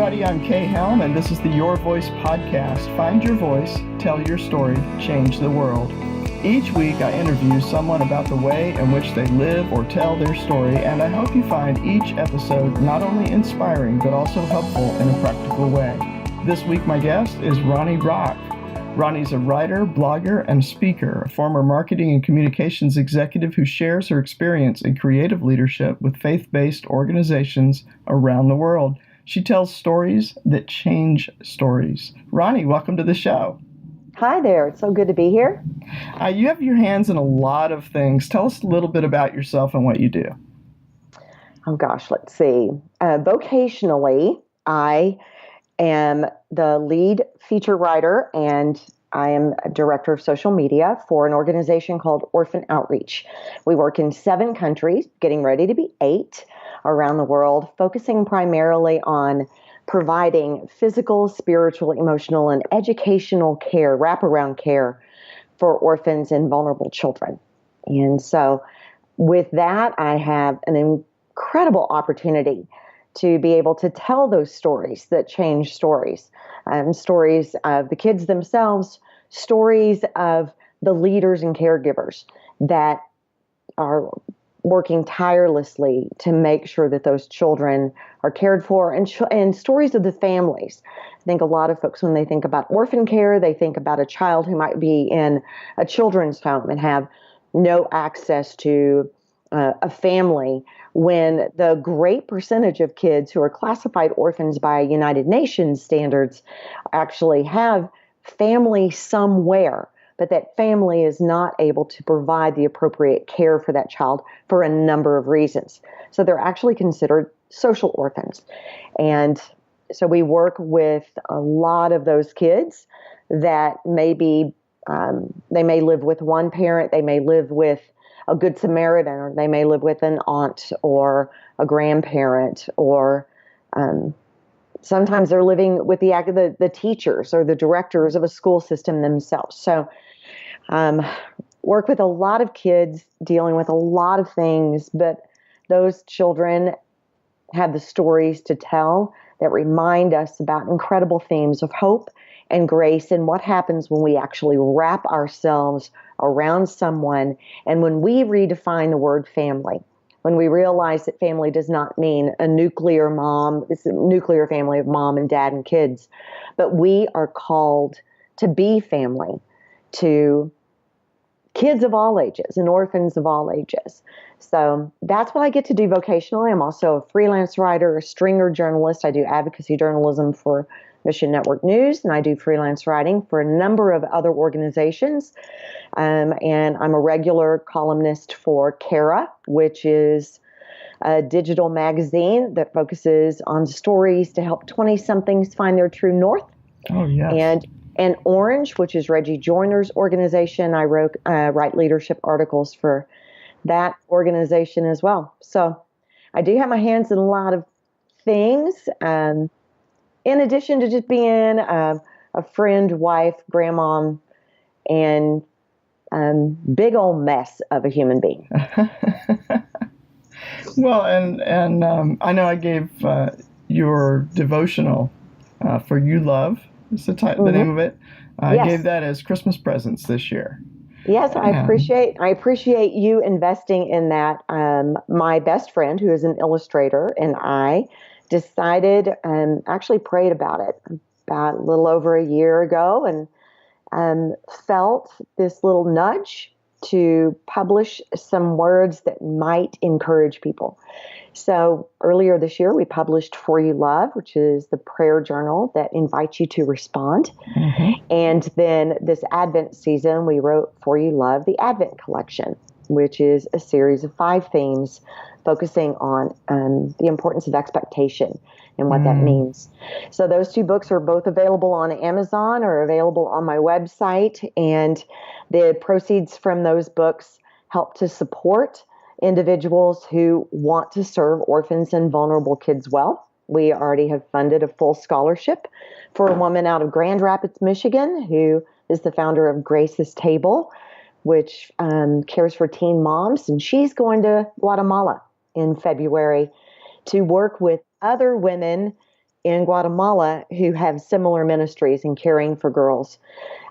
everybody. I'm Kay Helm, and this is the Your Voice podcast. Find your voice, tell your story, change the world. Each week, I interview someone about the way in which they live or tell their story, and I hope you find each episode not only inspiring, but also helpful in a practical way. This week, my guest is Ronne Rock. Ronne's a writer, blogger, and speaker, a former marketing and communications executive who shares her experience in creative leadership with faith-based organizations around the world. She tells stories that change stories. Ronne, welcome to the show. Hi there. It's so good to be here. You have your hands in a lot of things. Tell us a little bit about yourself and what you do. Oh, gosh, let's see. Vocationally, I am the lead feature writer and I am a director of social media for an organization called Orphan Outreach. We work in 7 countries, getting ready to be 8 around the world, focusing primarily on providing physical, spiritual, emotional, and educational care, wraparound care for orphans and vulnerable children. And so with that, I have an incredible opportunity to be able to tell those stories that change stories, stories of the kids themselves, stories of the leaders and caregivers that are working tirelessly to make sure that those children are cared for, and stories of the families. I think a lot of folks, when they think about orphan care, they think about a child who might be in a children's home and have no access to a family, when the great percentage of kids who are classified orphans by United Nations standards actually have family somewhere, but that family is not able to provide the appropriate care for that child for a number of reasons. So they're actually considered social orphans. And so we work with a lot of those kids that maybe they may live with one parent, they may live with a Good Samaritan, or they may live with an aunt or a grandparent, or sometimes they're living with the teachers or the directors of a school system themselves. So work with a lot of kids dealing with a lot of things, but those children have the stories to tell that remind us about incredible themes of hope and grace, and what happens when we actually wrap ourselves around someone, and when we redefine the word family, when we realize that family does not mean a nuclear family of mom and dad and kids, but we are called to be family to kids of all ages and orphans of all ages. So that's what I get to do vocationally. I'm also a freelance writer, a stringer journalist. I do advocacy journalism for Mission Network News, and I do freelance writing for a number of other organizations. And I'm a regular columnist for Kara, which is a digital magazine that focuses on stories to help 20-somethings find their true north. Oh, yes. And Orange, which is Reggie Joiner's organization. I write leadership articles for that organization as well. So I do have my hands in a lot of things. In addition to just being a friend, wife, grandmom, and big old mess of a human being. Well, and I know I gave your devotional for You Love, is the name of it. I Yes. gave that as Christmas presents this year. Yes, I appreciate you investing in that. My best friend, who is an illustrator, and I decided and actually prayed about it about a little over a year ago, and felt this little nudge to publish some words that might encourage people. So earlier this year, we published For You Love, which is the prayer journal that invites you to respond. Mm-hmm. And then this Advent season, we wrote For You Love, the Advent Collection, which is a series of 5 themes focusing on the importance of expectation and what that means. So those 2 books are both available on Amazon or available on my website, and the proceeds from those books help to support individuals who want to serve orphans and vulnerable kids well. We already have funded a full scholarship for a woman out of Grand Rapids, Michigan, who is the founder of Grace's Table, which cares for teen moms, and she's going to Guatemala in February to work with other women in Guatemala who have similar ministries in caring for girls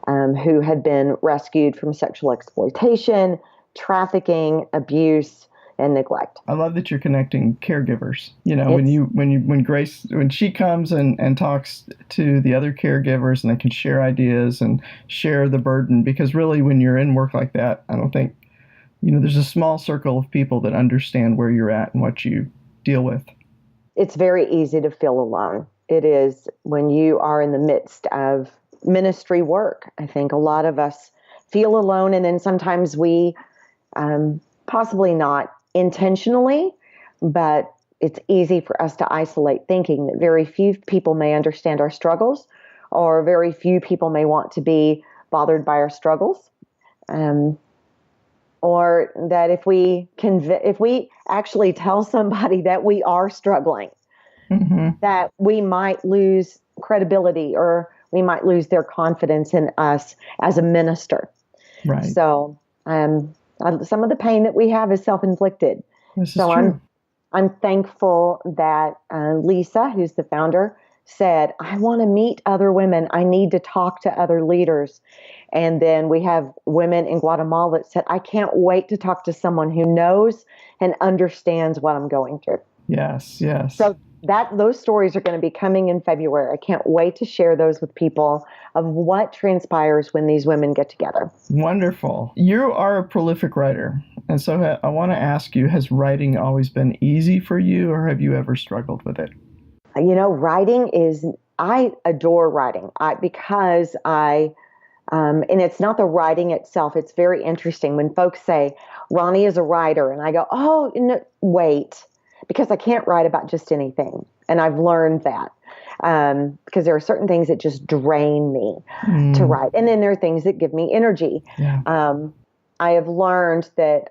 who had been rescued from sexual exploitation, trafficking, abuse, and neglect. I love that you're connecting caregivers. It's When Grace, when she comes and talks to the other caregivers, and they can share ideas and share the burden, because really when you're in work like that, I don't think, there's a small circle of people that understand where you're at and what you deal with. it's very easy to feel alone. It is when you are in the midst of ministry work. I think a lot of us feel alone, and then sometimes we, possibly not intentionally, but it's easy for us to isolate, thinking that very few people may understand our struggles, or very few people may want to be bothered by our struggles. Or that if we actually tell somebody that we are struggling, that we might lose credibility, or we might lose their confidence in us as a minister. Right. So some of the pain that we have is self-inflicted. This is So true. I'm thankful that Lisa, who's the founder, said, I want to meet other women. I need to talk to other leaders. And then we have women in Guatemala that said, I can't wait to talk to someone who knows and understands what I'm going through. Yes, yes. So those stories are going to be coming in February. I can't wait to share those with people of what transpires when these women get together. Wonderful. You are a prolific writer. And so I want to ask you, has writing always been easy for you, or have you ever struggled with it? I adore writing because and it's not the writing itself. It's very interesting when folks say, Ronnie is a writer. And I go, oh, no, wait, because I can't write about just anything. And I've learned that because there are certain things that just drain me to write. And then there are things that give me energy. Yeah. I have learned that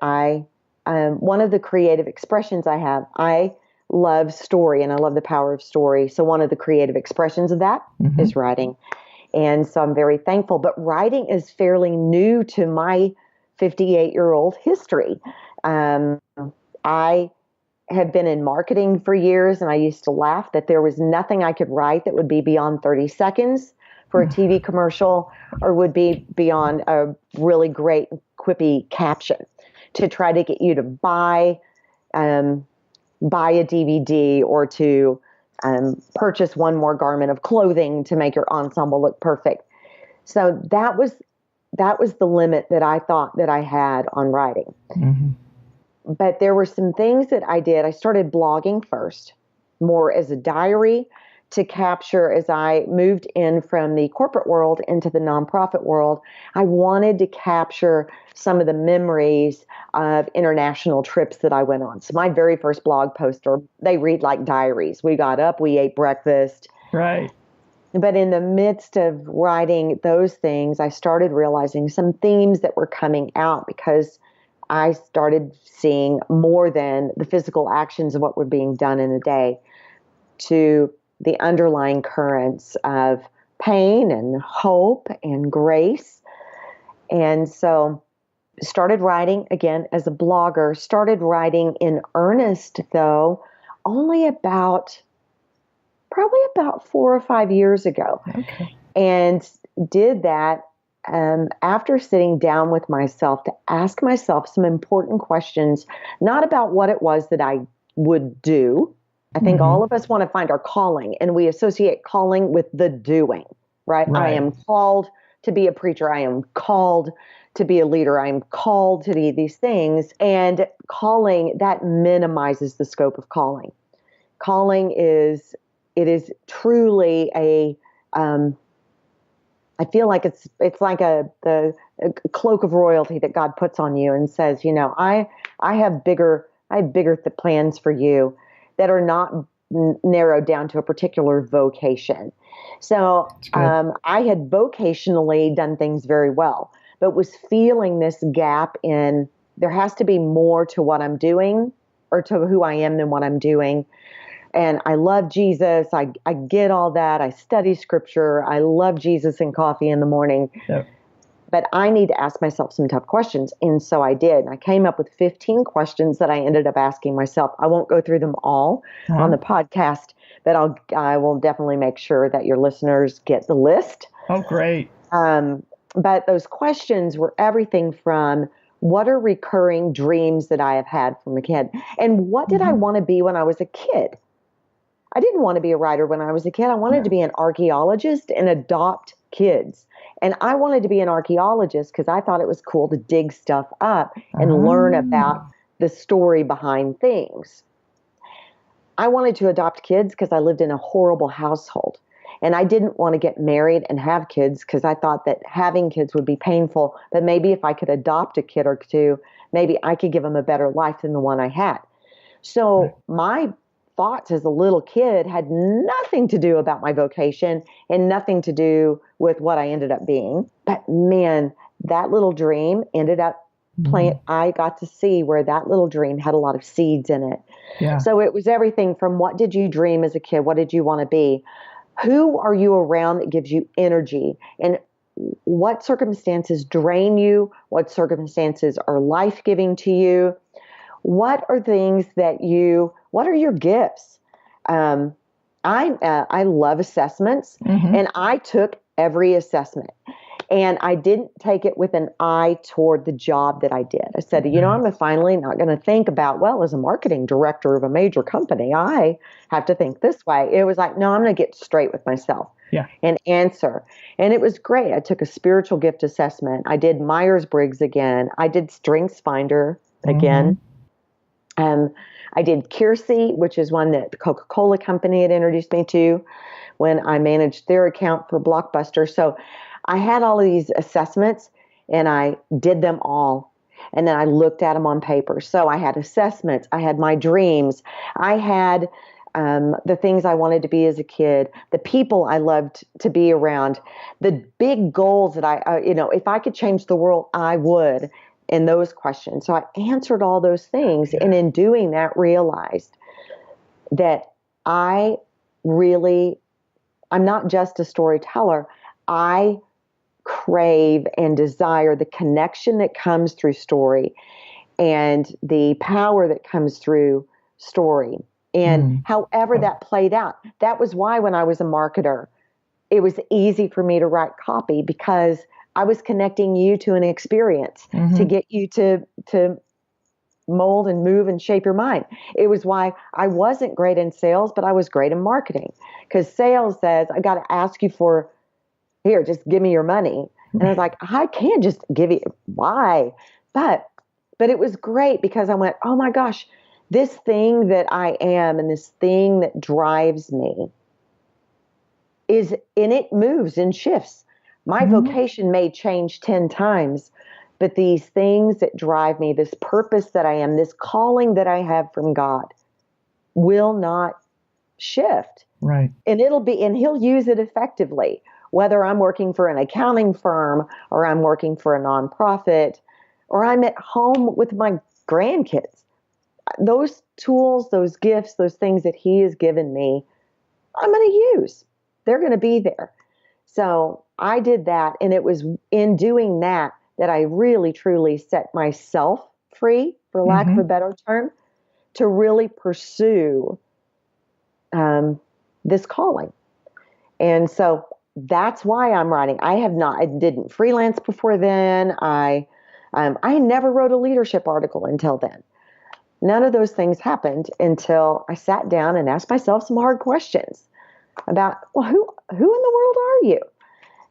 one of the creative expressions I have, I love story and I love the power of story. So one of the creative expressions of that is writing. And so I'm very thankful. But writing is fairly new to my 58-year-old history. I had been in marketing for years, and I used to laugh that there was nothing I could write that would be beyond 30 seconds for a TV commercial, or would be beyond a really great quippy caption to try to get you to buy a DVD, or to purchase one more garment of clothing to make your ensemble look perfect. So that was the limit that I thought that I had on writing. But there were some things that I did. I started blogging first, more as a diary, to capture as I moved in from the corporate world into the nonprofit world. I wanted to capture some of the memories of international trips that I went on. So my very first blog posts, they read like diaries. We got up, we ate breakfast. Right. But in the midst of writing those things, I started realizing some themes that were coming out, because I started seeing more than the physical actions of what were being done in a day, to the underlying currents of pain and hope and grace. And so started writing again as a blogger, started writing in earnest, though, only probably about 4 or 5 years ago. Okay. And did that after sitting down with myself to ask myself some important questions, not about what it was that I would do. I think all of us want to find our calling, and we associate calling with the doing, right? I am called to be a preacher. I am called to be a leader. I am called to be these things. And calling, that minimizes the scope of calling. Calling is truly I feel like it's like the cloak of royalty that God puts on you and says, I have bigger plans for you that are not narrowed down to a particular vocation. So I had vocationally done things very well, but was feeling this gap in there has to be more to what I'm doing, or to who I am, than what I'm doing. And I love Jesus. I get all that. I study scripture. I love Jesus and coffee in the morning. Yep. But I need to ask myself some tough questions. And so I did. And I came up with 15 questions that I ended up asking myself. I won't go through them all on the podcast, but I will definitely make sure that your listeners get the list. Oh, great. But those questions were everything from what are recurring dreams that I have had from a kid, and what did I want to be when I was a kid? I didn't want to be a writer when I was a kid. I wanted to be an archaeologist and adopt kids. And I wanted to be an archaeologist because I thought it was cool to dig stuff up and learn about the story behind things. I wanted to adopt kids because I lived in a horrible household. And I didn't want to get married and have kids because I thought that having kids would be painful. But maybe if I could adopt a kid or two, maybe I could give them a better life than the one I had. So my thoughts as a little kid had nothing to do about my vocation and nothing to do with what I ended up being. But man, that little dream ended up playing. I got to see where that little dream had a lot of seeds in it. Yeah. So it was everything from what did you dream as a kid? What did you want to be? Who are you around that gives you energy? And what circumstances drain you? What circumstances are life-giving to you? What are things what are your gifts? I love assessments, and I took every assessment. And I didn't take it with an eye toward the job that I did. I said, I'm finally not going to think about, well, as a marketing director of a major company, I have to think this way. It was like, no, I'm going to get straight with myself and answer. And it was great. I took a spiritual gift assessment. I did Myers-Briggs again. I did StrengthsFinder again. I did Keirsey, which is one that the Coca-Cola company had introduced me to when I managed their account for Blockbuster. So I had all of these assessments and I did them all. And then I looked at them on paper. So I had assessments. I had my dreams. I had the things I wanted to be as a kid, the people I loved to be around, the big goals that if I could change the world, I would, in those questions. So I answered all those things. And in doing that, realized that I'm not just a storyteller. I crave and desire the connection that comes through story and the power that comes through story. And however that played out, that was why when I was a marketer, it was easy for me to write copy because I was connecting you to an experience to get you to mold and move and shape your mind. It was why I wasn't great in sales, but I was great in marketing because sales says, I got to ask you for, here, just give me your money. And I was like, I can't just give you, why? But it was great because I went, oh my gosh, this thing that I am and this thing that drives me and it moves and shifts. My vocation may change 10 times, but these things that drive me, this purpose that I am, this calling that I have from God will not shift. Right. And he'll use it effectively. Whether I'm working for an accounting firm or I'm working for a nonprofit or I'm at home with my grandkids, those tools, those gifts, those things that he has given me, I'm going to use. They're going to be there. So I did that. And it was in doing that I really, truly set myself free, for lack of a better term, to really pursue this calling. And so that's why I'm writing. I didn't freelance before then. I never wrote a leadership article until then. None of those things happened until I sat down and asked myself some hard questions about, well, who in the world are you?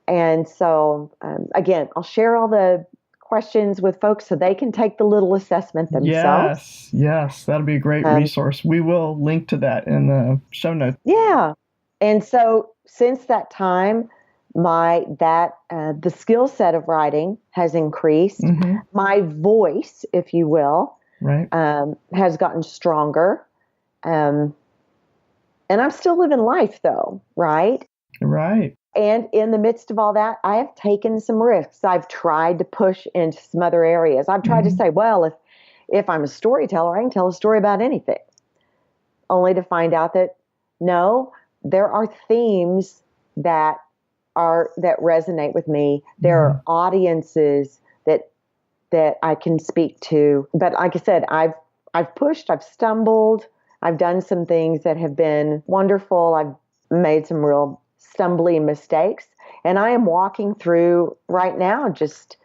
And so, again, I'll share all the questions with folks so they can take the little assessment themselves. Yes, that'll be a great resource. We will link to that in the show notes. Yeah. And so since that time, the skill set of writing has increased. My voice, if you will, has gotten stronger. And I'm still living life though, right? Right. And in the midst of all that, I have taken some risks. I've tried to push into some other areas. I've tried to say, well, if I'm a storyteller, I can tell a story about anything. Only to find out that no, there are themes that resonate with me. There are audiences that I can speak to. But like I said, I've pushed, I've stumbled, I've done some things that have been wonderful. I've made some real stumbling mistakes. And I am walking through right now just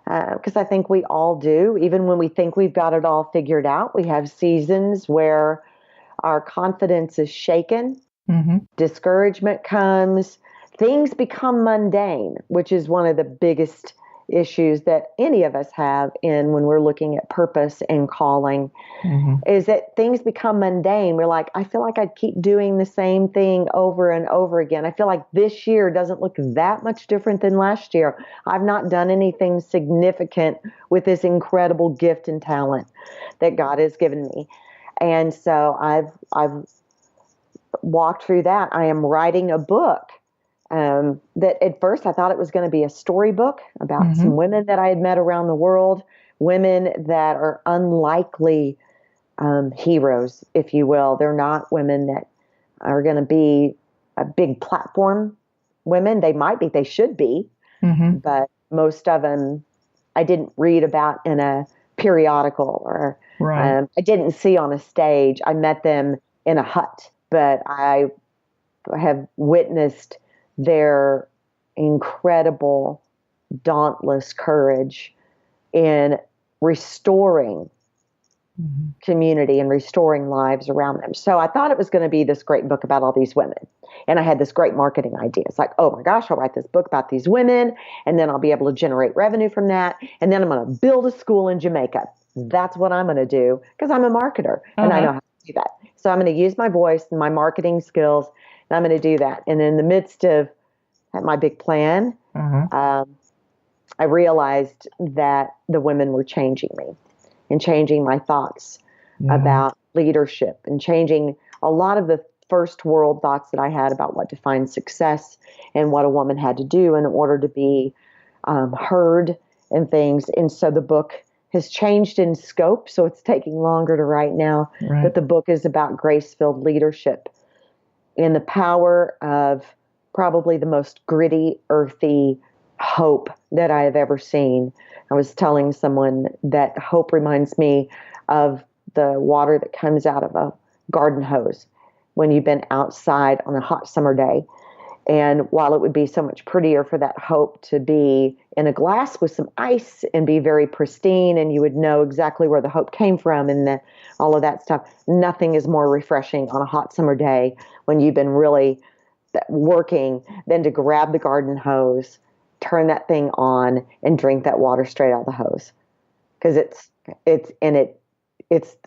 because I think we all do. Even when we think we've got it all figured out, we have seasons where our confidence is shaken, discouragement comes, things become mundane, which is one of the biggest issues that any of us have in when we're looking at purpose and calling, is that things become mundane. We're like, I feel like I keep doing the same thing over and over again. I feel like this year doesn't look that much different than last year. I've not done anything significant with this incredible gift and talent that God has given me. And so I've walked through that. I am writing a book that at first I thought it was going to be a storybook about some women that I had met around the world, women that are unlikely heroes, if you will. They're not women that are going to be a big platform women. They might be, they should be, but most of them I didn't read about in a periodical or I didn't see on a stage. I met them in a hut, but I have witnessed their incredible, dauntless courage in restoring community and restoring lives around them. So I thought it was going to be this great book about all these women. And I had this great marketing idea. It's like, oh my gosh, I'll write this book about these women, and then I'll be able to generate revenue from that. And then I'm going to build a school in Jamaica. That's what I'm going to do because I'm a marketer and I know how to do that. So I'm going to use my voice and my marketing skills, and I'm going to do that. And in the midst of my big plan, I realized that the women were changing me and changing my thoughts about leadership and changing a lot of the first world thoughts that I had about what defined success and what a woman had to do in order to be heard and things. And so the book has changed in scope, so it's taking longer to write now. But the book is about grace-filled leadership and the power of probably the most gritty, earthy hope that I have ever seen. I was telling someone that hope reminds me of the water that comes out of a garden hose when you've been outside on a hot summer day. And while it would be so much prettier for that hope to be in a glass with some ice and be very pristine, and you would know exactly where the hope came from and all of that stuff, nothing is more refreshing on a hot summer day when you've been really working than to grab the garden hose, turn that thing on, and drink that water straight out of the hose. Because it's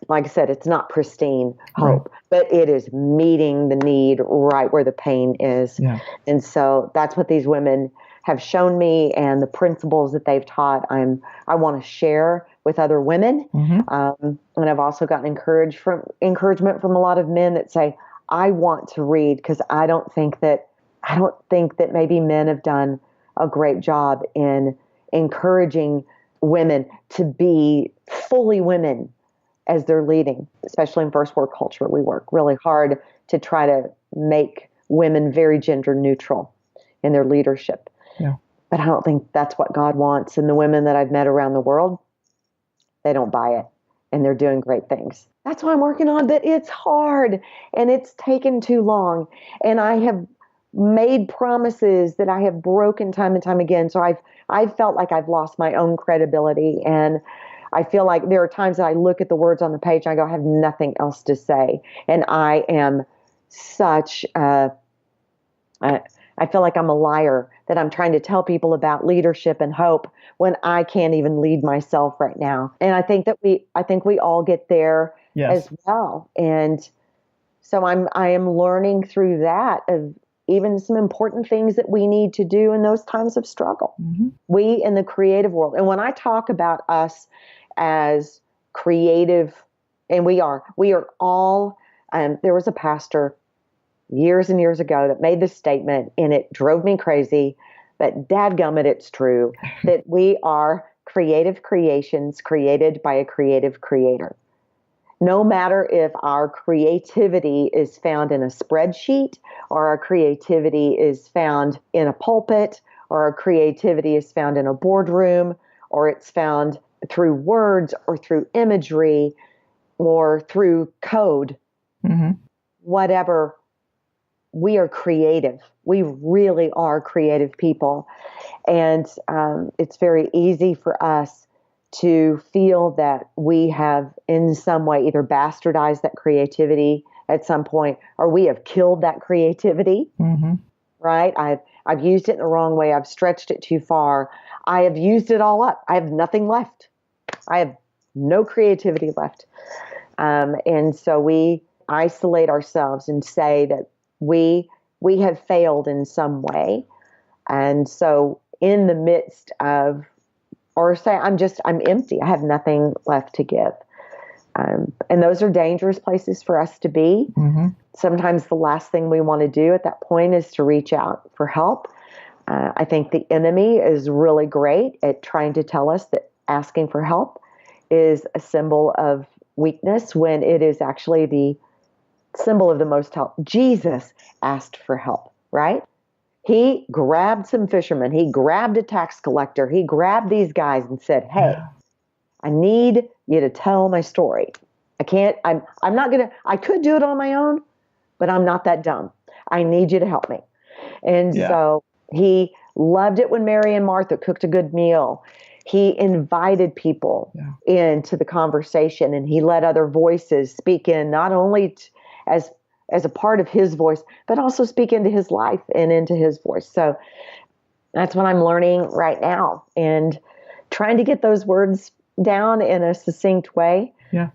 like I said, it's not pristine hope, but it is meeting the need right where the pain is. And so that's what these women have shown me, and the principles that they've taught, I want to share with other women. And I've also gotten encouragement from a lot of men that say, I want to read because I don't think that maybe men have done a great job in encouraging women to be fully women as they're leading, especially in first world culture. We work really hard to try to make women very gender neutral in their leadership. But I don't think that's what God wants. And the women that I've met around the world, they don't buy it, and they're doing great things. That's what I'm working on, but it's hard and it's taken too long. And I have made promises that I have broken time and time again. So I've felt like I've lost my own credibility, and I feel like there are times that I look at the words on the page and I go, I have nothing else to say. And I am I feel like I'm a liar that I'm trying to tell people about leadership and hope when I can't even lead myself right now. And I think we all get there as well. And so I am learning through that of even some important things that we need to do in those times of struggle. We in the creative world. And when I talk about us as creative, and we are all, there was a pastor years and years ago that made this statement, and it drove me crazy, but dadgummit, it's true, that we are creative creations created by a creative creator. No matter if our creativity is found in a spreadsheet, or our creativity is found in a pulpit, or our creativity is found in a boardroom, or it's found through words or through imagery or through code, whatever. We are creative. We really are creative people. And it's very easy for us to feel that we have in some way either bastardized that creativity at some point, or we have killed that creativity, right? I've used it in the wrong way. I've stretched it too far. I have used it all up. I have nothing left. I have no creativity left. And so we isolate ourselves and say that we have failed in some way. And so in the midst of, or say, I'm empty. I have nothing left to give. And those are dangerous places for us to be. Sometimes the last thing we want to do at that point is to reach out for help. I think the enemy is really great at trying to tell us that asking for help is a symbol of weakness when it is actually the symbol of the most help. Jesus asked for help, right? He grabbed some fishermen. He grabbed a tax collector. He grabbed these guys and said, hey, I need you to tell my story. I'm not going to, I could do it on my own, but I'm not that dumb. I need you to help me. And so he loved it when Mary and Martha cooked a good meal. He invited people into the conversation, and he let other voices speak in, not only as a part of his voice, but also speak into his life and into his voice. So that's what I'm learning right now, and trying to get those words down in a succinct way.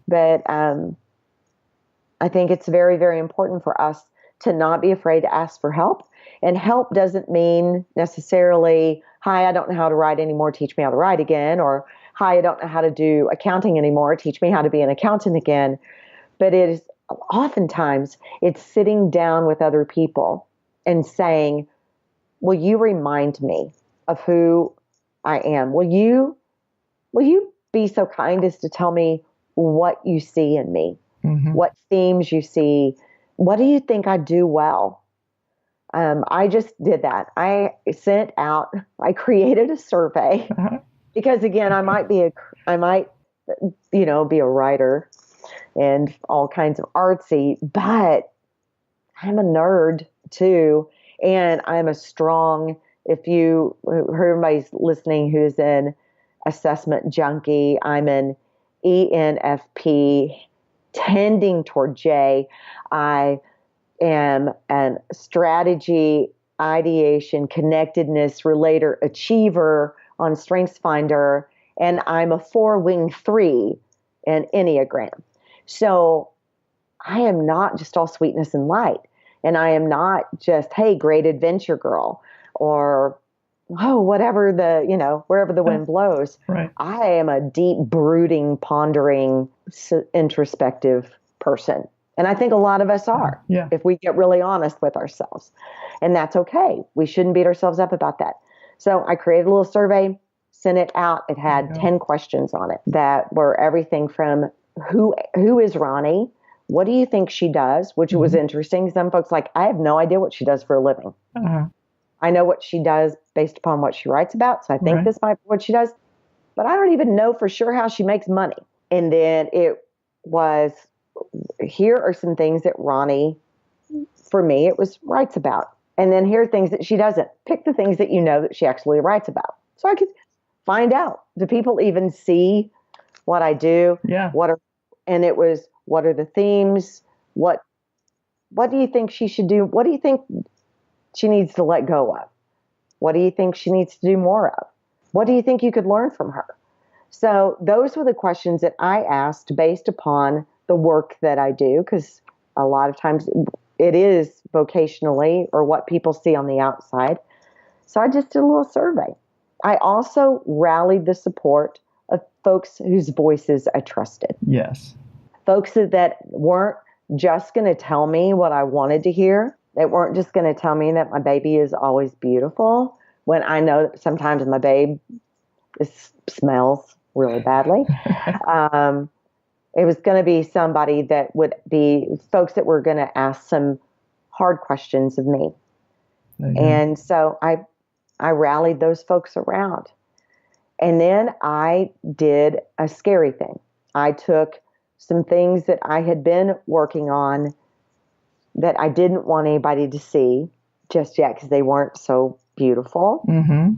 But I think it's very, very important for us to not be afraid to ask for help. And help doesn't mean necessarily, hi, I don't know how to write anymore, teach me how to write again. Or, hi, I don't know how to do accounting anymore, teach me how to be an accountant again. But it is oftentimes, it's sitting down with other people and saying, will you remind me of who I am? Will you be so kind as to tell me what you see in me? What themes you see? What do you think I do well? I just did that. I created a survey because again, I might be a writer and all kinds of artsy, but I'm a nerd too. And I'm a strong, if everybody's listening who's an assessment junkie, I'm an ENFP tending toward J. I am an strategy, ideation, connectedness, relator, achiever on StrengthsFinder, and I'm a 4-wing 3 in Enneagram. So I am not just all sweetness and light, and I am not just, hey, great adventure girl, or whatever wherever the wind blows. Right. I am a deep, brooding, pondering, introspective person. And I think a lot of us are, if we get really honest with ourselves. And that's okay. We shouldn't beat ourselves up about that. So I created a little survey, sent it out. It had 10 questions on it that were everything from who is Ronne? What do you think she does? Which was interesting. Some folks I have no idea what she does for a living. I know what she does based upon what she writes about. So I think this might be what she does. But I don't even know for sure how she makes money. And then it was, here are some things that Ronne, for me, it was writes about. And then here are things that she doesn't. Pick the things that you know that she actually writes about. So I could find out, do people even see what I do? What are the themes? What do you think she should do? What do you think she needs to let go of? What do you think she needs to do more of? What do you think you could learn from her? So those were the questions that I asked based upon the work that I do, because a lot of times it is vocationally or what people see on the outside. So I just did a little survey. I also rallied the support of folks whose voices I trusted. Yes. Folks that weren't just going to tell me what I wanted to hear. They weren't just going to tell me that my baby is always beautiful when I know that sometimes my babe smells really badly. It was going to be somebody that would be folks that were going to ask some hard questions of me. And so I rallied those folks around. And then I did a scary thing. I took some things that I had been working on that I didn't want anybody to see just yet because they weren't so beautiful. Mm-hmm.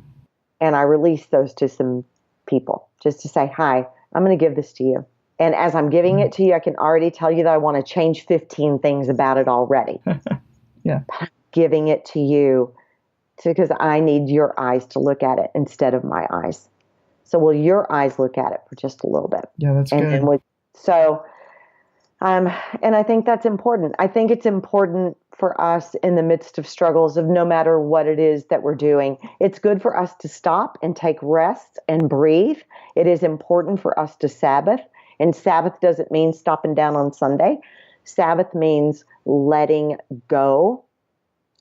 And I released those to some people just to say, hi, I'm going to give this to you. And as I'm giving it to you, I can already tell you that I want to change 15 things about it already. Yeah. Giving it to you because I need your eyes to look at it instead of my eyes. So will your eyes look at it for just a little bit? Yeah, that's and good. And I think that's important. I think it's important for us in the midst of struggles of no matter what it is that we're doing. It's good for us to stop and take rest and breathe. It is important for us to Sabbath. And Sabbath doesn't mean stopping down on Sunday. Sabbath means letting go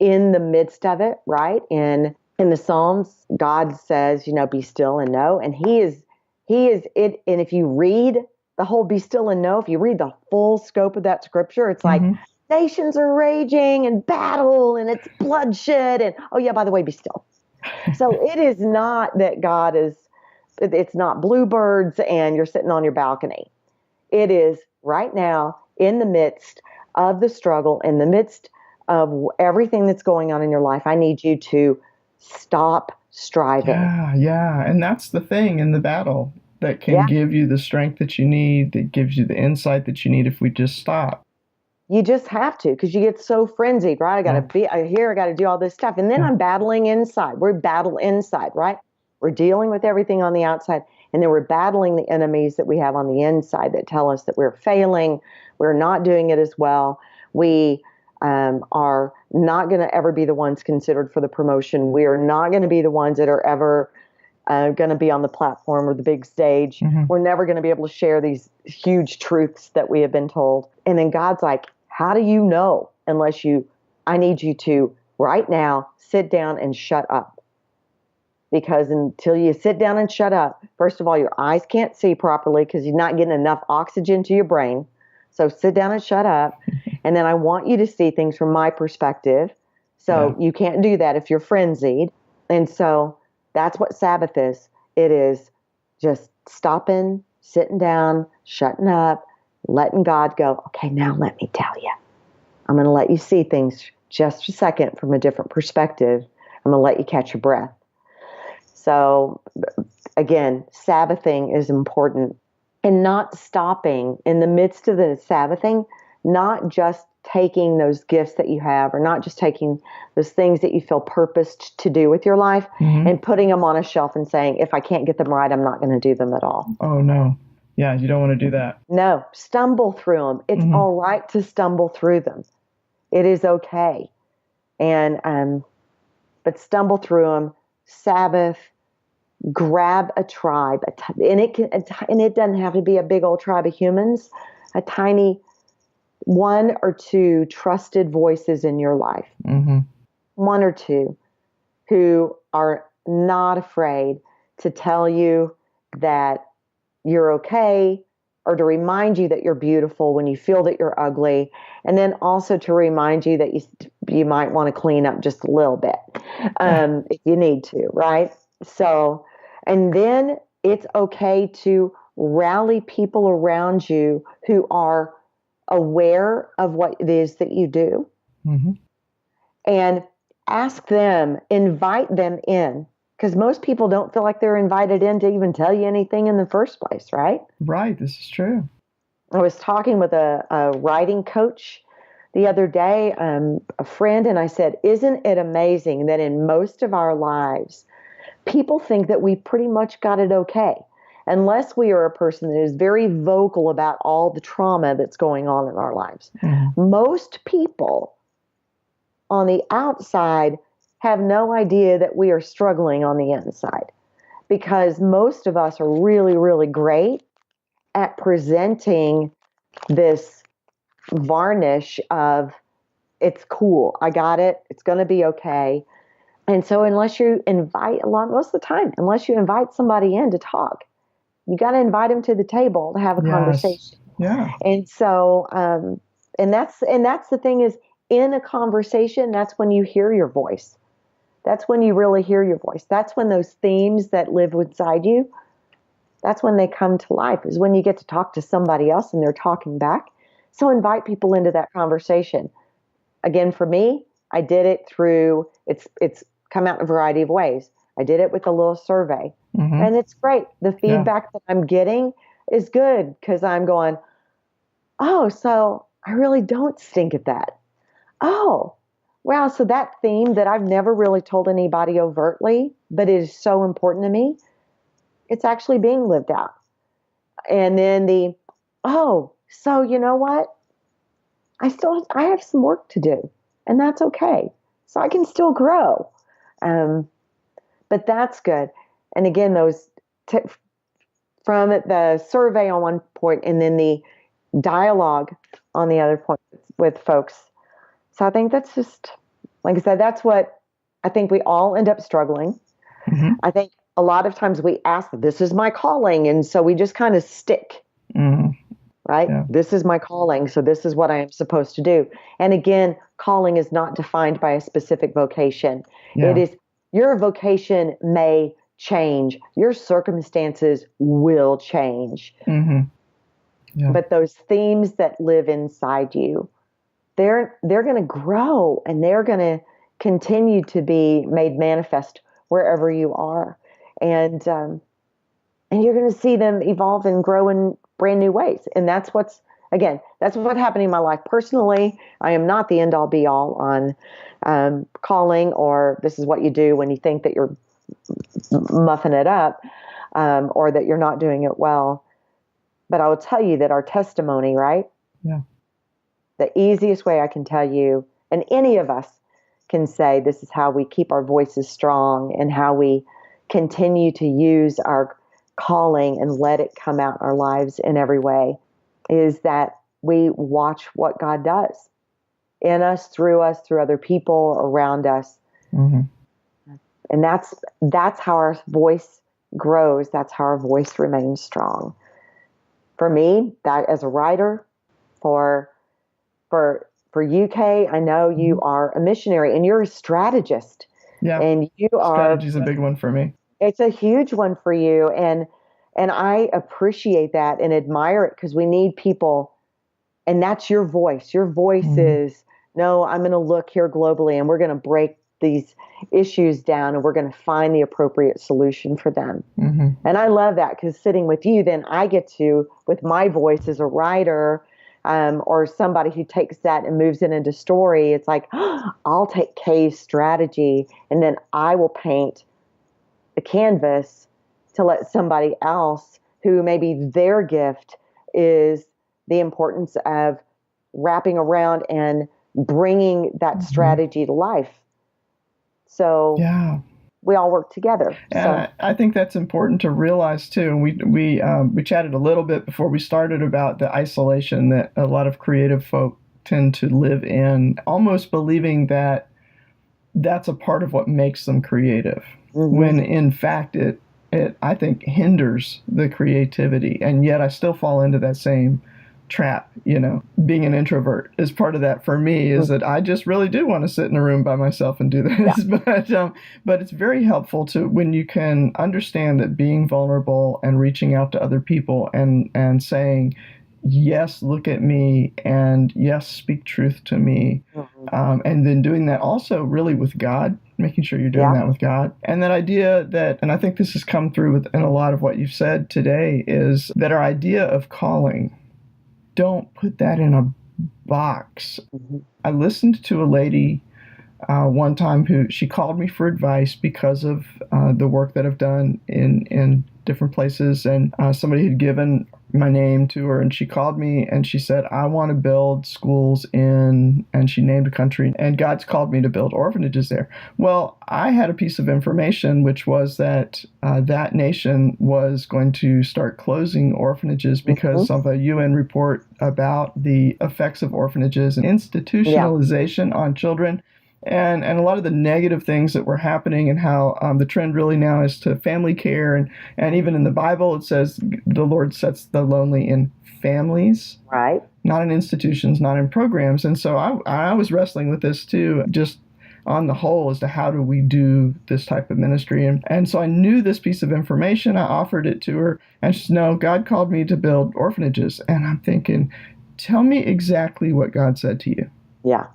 in the midst of it, right? In the Psalms, God says, be still and know. And he is it. And if you read the whole be still and know, if you read the full scope of that scripture, it's like nations are raging and battle and it's bloodshed. And oh yeah, by the way, be still. So it is not that it's not bluebirds and you're sitting on your balcony. It is right now in the midst of the struggle, in the midst of everything that's going on in your life. I need you to stop striving. Yeah. And that's the thing in the battle that can give you the strength that you need, that gives you the insight that you need if we just stop. You just have to, because you get so frenzied, right? I got to be here. I got to do all this stuff. And then I'm battling inside. We're battle inside, right? We're dealing with everything on the outside. And then we're battling the enemies that we have on the inside that tell us that we're failing. We're not doing it as well. We are not going to ever be the ones considered for the promotion. We are not going to be the ones that are ever going to be on the platform or the big stage. We're never going to be able to share these huge truths that we have been told. And then God's like, how do you know I need you to right now sit down and shut up. Because until you sit down and shut up, first of all, your eyes can't see properly because you're not getting enough oxygen to your brain. So sit down and shut up. And then I want you to see things from my perspective. So you can't do that if you're frenzied. And so that's what Sabbath is. It is just stopping, sitting down, shutting up, letting God go, okay, now let me tell you. I'm going to let you see things just a second from a different perspective. I'm going to let you catch your breath. So again, Sabbathing is important. And not stopping in the midst of the Sabbathing, not just taking those gifts that you have or not just taking those things that you feel purposed to do with your life and putting them on a shelf and saying, if I can't get them right, I'm not going to do them at all. Oh, no. Yeah, you don't want to do that. No, stumble through them. It's all right to stumble through them. It is okay. And, but stumble through them, Sabbath, grab a tribe, and it doesn't have to be a big old tribe of humans, a tiny one or two trusted voices in your life, one or two who are not afraid to tell you that you're okay or to remind you that you're beautiful when you feel that you're ugly, and then also to remind you that you might want to clean up just a little bit if you need to, right? So, and then it's okay to rally people around you who are aware of what it is that you do and ask them, invite them in, because most people don't feel like they're invited in to even tell you anything in the first place, right? Right, this is true. I was talking with a writing coach the other day, a friend, and I said, isn't it amazing that in most of our lives, people think that we pretty much got it okay, unless we are a person that is very vocal about all the trauma that's going on in our lives. Most people on the outside have no idea that we are struggling on the inside, because most of us are really, really great at presenting this varnish of it's cool, I got it, it's going to be okay. And so unless you invite most of the time, unless you invite somebody in to talk, you got to invite them to the table to have a conversation. Yeah. And so, and that's the thing is, in a conversation, that's when you hear your voice. That's when you really hear your voice. That's when those themes that live inside you, that's when they come to life, is when you get to talk to somebody else and they're talking back. So invite people into that conversation. again, for me, I did it through, it's come out in a variety of ways. I did it with a little survey, and it's great. The feedback that I'm getting is good because I'm going, oh, so I really don't stink at that. Oh, wow. So that theme that I've never really told anybody overtly, but it is so important to me, it's actually being lived out. And then oh, so you know what? I have some work to do, and that's okay. So I can still grow. But that's good. And again, from the survey on one point and then the dialogue on the other point with folks. So I think that's just, like I said, that's what I think we all end up struggling. I think a lot of times we ask, this is my calling. And so we just kind of stick, right? Yeah. This is my calling. So this is what I am supposed to do. And again, calling is not defined by a specific vocation. Yeah. It is, your vocation may change. Your circumstances will change. Yeah. But those themes that live inside you, they're going to grow and they're going to continue to be made manifest wherever you are. And you're going to see them evolve and grow in brand new ways. And that's what's happening in my life. Personally, I am not the end all be all on calling, or this is what you do when you think that you're muffing it up, or that you're not doing it well. But I will tell you that our testimony, right? Yeah. The easiest way I can tell you, and any of us can say, this is how we keep our voices strong and how we continue to use our calling and let it come out in our lives in every way, is that we watch what God does in us, through other people around us. And that's how our voice grows. That's how our voice remains strong. For me, that as a writer, for UK, I know you are a missionary and you're a strategist. Yeah. And strategy's a big one for me. It's a huge one for you. And I appreciate that and admire it, because we need people. And that's your voice. Your voice is, no, I'm going to look here globally and we're going to break these issues down and we're going to find the appropriate solution for them. And I love that, because sitting with you, then I get to, with my voice as a writer, or somebody who takes that and moves it into story, it's like, I'll take Kay's strategy and then I will paint the canvas to let somebody else who maybe their gift is the importance of wrapping around and bringing that strategy to life. So we all work together. And I think that's important to realize too. And we chatted a little bit before we started about the isolation that a lot of creative folk tend to live in, almost believing that that's a part of what makes them creative, when in fact it I think hinders the creativity. And yet I still fall into that same trap. Being an introvert is part of that for me, is that I just really do want to sit in a room by myself and do this. Yeah. But it's very helpful to, when you can understand that being vulnerable and reaching out to other people and saying, yes, look at me, and yes, speak truth to me. And then doing that also really with God, making sure you're doing that with God. And that idea that, and I think this has come through in a lot of what you've said today, is that our idea of calling, don't put that in a box. I listened to a lady one time who, she called me for advice because of the work that I've done in different places. And somebody had given my name to her, and she called me and she said, I want to build schools and she named a country, and God's called me to build orphanages there. Well, I had a piece of information, which was that that nation was going to start closing orphanages because of a UN report about the effects of orphanages and institutionalization on children. And a lot of the negative things that were happening, and how the trend really now is to family care. And even in the Bible, it says the Lord sets the lonely in families, right? Not in institutions, not in programs. And so I was wrestling with this too, just on the whole, as to how do we do this type of ministry. And so I knew this piece of information. I offered it to her, and she said, no, God called me to build orphanages. And I'm thinking, tell me exactly what God said to you. Yeah.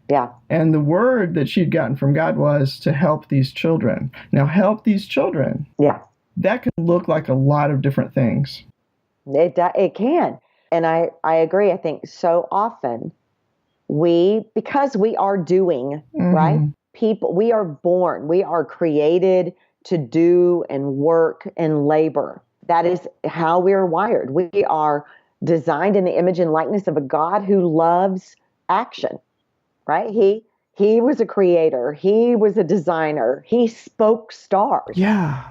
Yeah. And the word that she'd gotten from God was to help these children. Now, help these children. Yeah. That can look like a lot of different things. It can. And I agree. I think so often because we are doing, right? People, we are born, we are created to do and work and labor. That is how we are wired. We are designed in the image and likeness of a God who loves action, right? He was a creator. He was a designer. He spoke stars. Yeah.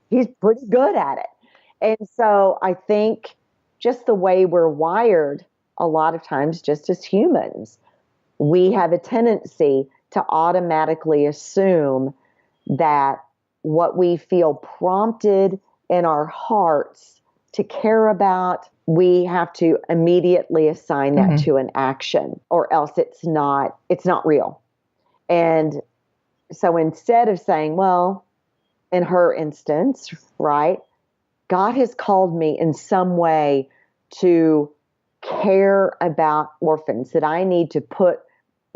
He's pretty good at it. And so I think just the way we're wired, a lot of times, just as humans, we have a tendency to automatically assume that what we feel prompted in our hearts to care about, we have to immediately assign that to an action, or else it's not real. And so instead of saying, well, in her instance, right, God has called me in some way to care about orphans, that I need to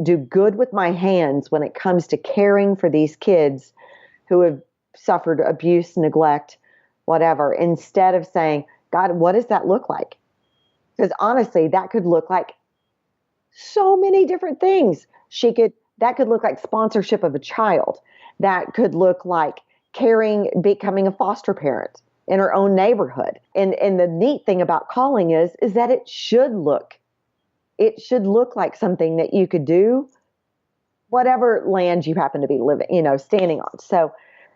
do good with my hands when it comes to caring for these kids who have suffered abuse, neglect, whatever, instead of saying, God, what does that look like? Because honestly, that could look like so many different things. That could look like sponsorship of a child. That could look like becoming a foster parent in her own neighborhood. And the neat thing about calling is that it should look like something that you could do, whatever land you happen to be standing on. So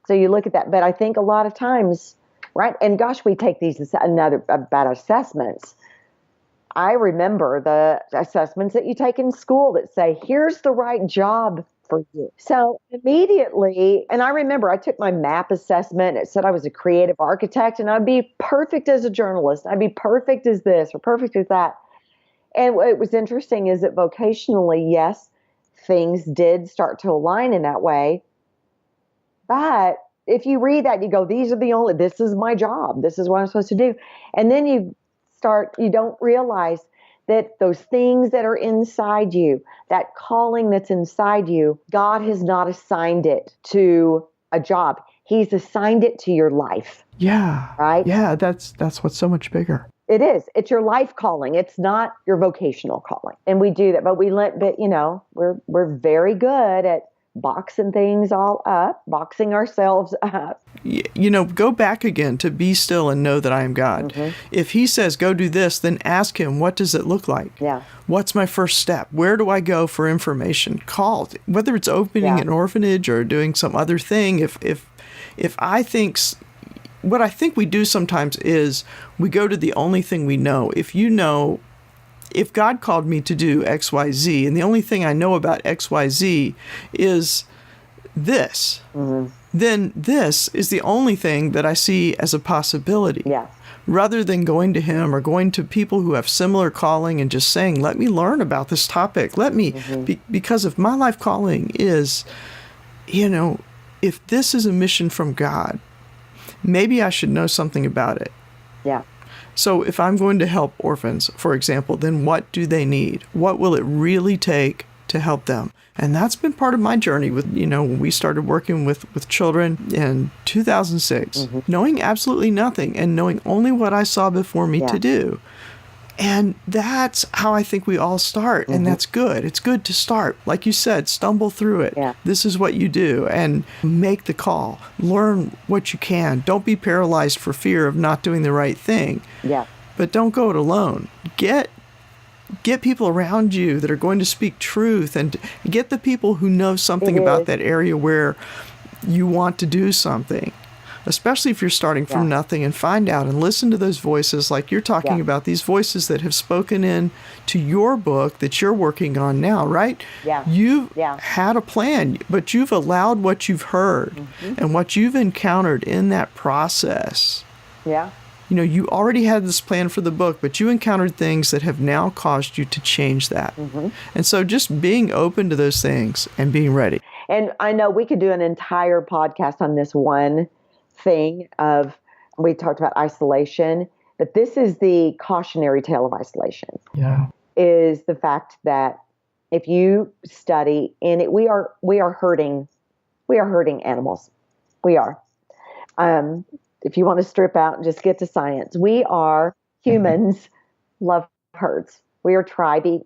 you look at that. But I think a lot of times, right? And gosh, we take these about assessments. I remember the assessments that you take in school that say, here's the right job for you. So immediately, and I remember I took my MAP assessment. It said I was a creative architect and I'd be perfect as a journalist. I'd be perfect as this or perfect as that. And what was interesting is that vocationally, yes, things did start to align in that way. But if you read that, you go, this is my job. This is what I'm supposed to do. And then you don't realize that those things that are inside you, that calling that's inside you, God has not assigned it to a job. He's assigned it to your life. Yeah. Right? Yeah, that's what's so much bigger. It is. It's your life calling. It's not your vocational calling. And we do that, but we're very good at boxing things all up, boxing ourselves up. Go back again to be still and know that I am God. If he says, go do this, then ask him, what does it look like? Yeah. What's my first step? Where do I go for information? Call, whether it's opening an orphanage or doing some other thing. If I think, what I think we do sometimes is we go to the only thing we know. If God called me to do X, Y, Z, and the only thing I know about X, Y, Z is this, then this is the only thing that I see as a possibility. Yeah. Rather than going to him or going to people who have similar calling and just saying, let me learn about this topic. Let me, because if my life calling is, if this is a mission from God, maybe I should know something about it. Yeah. So if I'm going to help orphans, for example, then what do they need? What will it really take to help them? And that's been part of my journey with, when we started working with children in 2006, knowing absolutely nothing and knowing only what I saw before me to do. And that's how I think we all start. And that's good. It's good to start. Like you said, stumble through it. Yeah. This is what you do. And make the call. Learn what you can. Don't be paralyzed for fear of not doing the right thing. Yeah. But don't go it alone. Get people around you that are going to speak truth, and get the people who know something about that area where you want to do something. Especially if you're starting from nothing, and find out and listen to those voices like you're talking about, these voices that have spoken in to your book that you're working on now, right? Yeah. You've had a plan, but you've allowed what you've heard and what you've encountered in that process. Yeah. You already had this plan for the book, but you encountered things that have now caused you to change that. And so just being open to those things and being ready. And I know we could do an entire podcast on this one thing we talked about isolation, but this is the cautionary tale of isolation. Yeah. Is the fact that, if you study in it, we are hurting animals. We are. If you want to strip out and just get to science, we are humans. Love herds. We are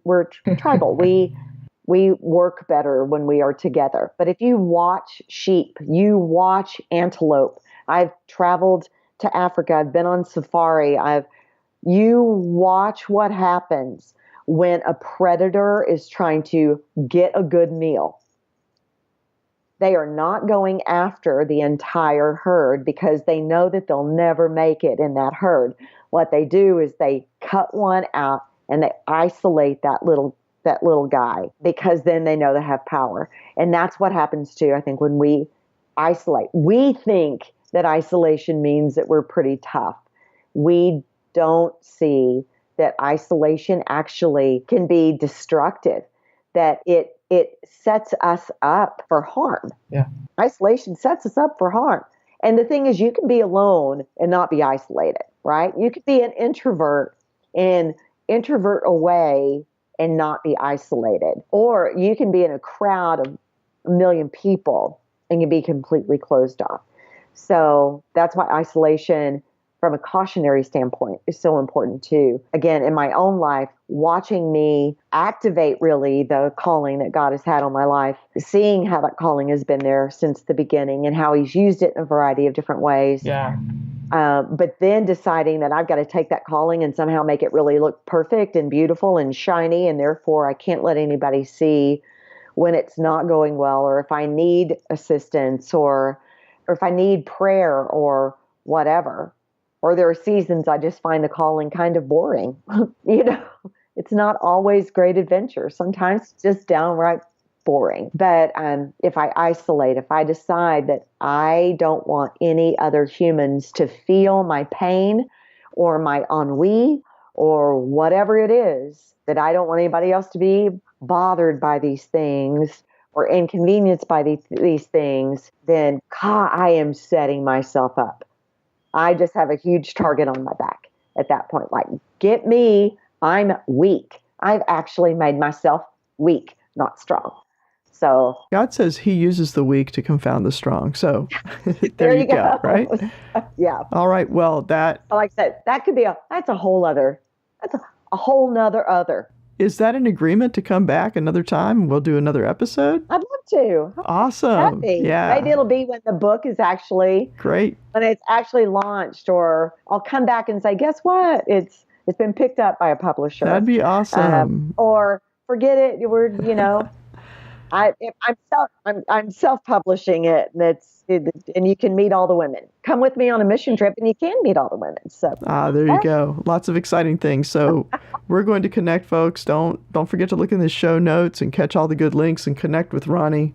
We're tribal. We work better when we are together. But if you watch sheep, you watch antelope. I've traveled to Africa. I've been on safari. You watch what happens when a predator is trying to get a good meal. They are not going after the entire herd because they know that they'll never make it in that herd. What they do is they cut one out and they isolate that little guy, because then they know they have power. And that's what happens too, I think, when we isolate. We think that isolation means that we're pretty tough. We don't see that isolation actually can be destructive, that it sets us up for harm. Yeah. Isolation sets us up for harm. And the thing is, you can be alone and not be isolated, right? You could be an introvert and introvert away and not be isolated. Or you can be in a crowd of a million people and can be completely closed off. So that's why isolation, from a cautionary standpoint, is so important too. Again, in my own life, watching me activate really the calling that God has had on my life, seeing how that calling has been there since the beginning and how He's used it in a variety of different ways. Yeah. But then deciding that I've got to take that calling and somehow make it really look perfect and beautiful and shiny, and therefore I can't let anybody see when it's not going well, or if I need assistance, or if I need prayer or whatever. Or there are seasons I just find the calling kind of boring. It's not always great adventure. Sometimes it's just downright boring. But if I isolate, if I decide that I don't want any other humans to feel my pain or my ennui or whatever it is, that I don't want anybody else to be bothered by these things or inconvenienced by these things, then God, I am setting myself up. I just have a huge target on my back at that point. Like, get me, I'm weak. I've actually made myself weak, not strong. So God says He uses the weak to confound the strong. So there you go, right? Yeah. All right. Well, like I said, that's a whole nother. Is that an agreement to come back another time? We'll do another episode? I'd love to. Awesome. Happy. Yeah. Maybe it'll be when the book is actually great. When it's actually launched, or I'll come back and say, guess what? It's been picked up by a publisher. That'd be awesome. Or forget it. I'm self-publishing it, and you can meet all the women. Come with me on a mission trip, and you can meet all the women. So there you go. Lots of exciting things. So we're going to connect, folks. Don't forget to look in the show notes and catch all the good links and connect with Ronne.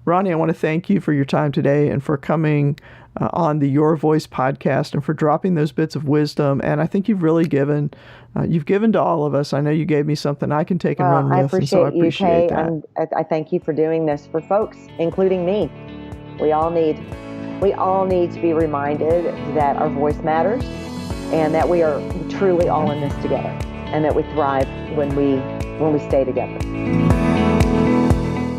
Ronne, I want to thank you for your time today and for coming on the Your Voice podcast and for dropping those bits of wisdom. And I think you've really given. You've given to all of us. I know you gave me something I can take and run with. I appreciate that. I thank you for doing this for folks, including me. We all need to be reminded that our voice matters, and that we are truly all in this together, and that we thrive when we stay together.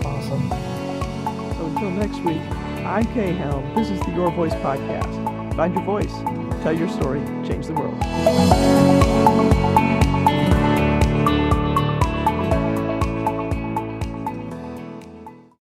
Awesome. So until next week, I'm Kay Helm. This is the Your Voice podcast. Find your voice, tell your story, change the world.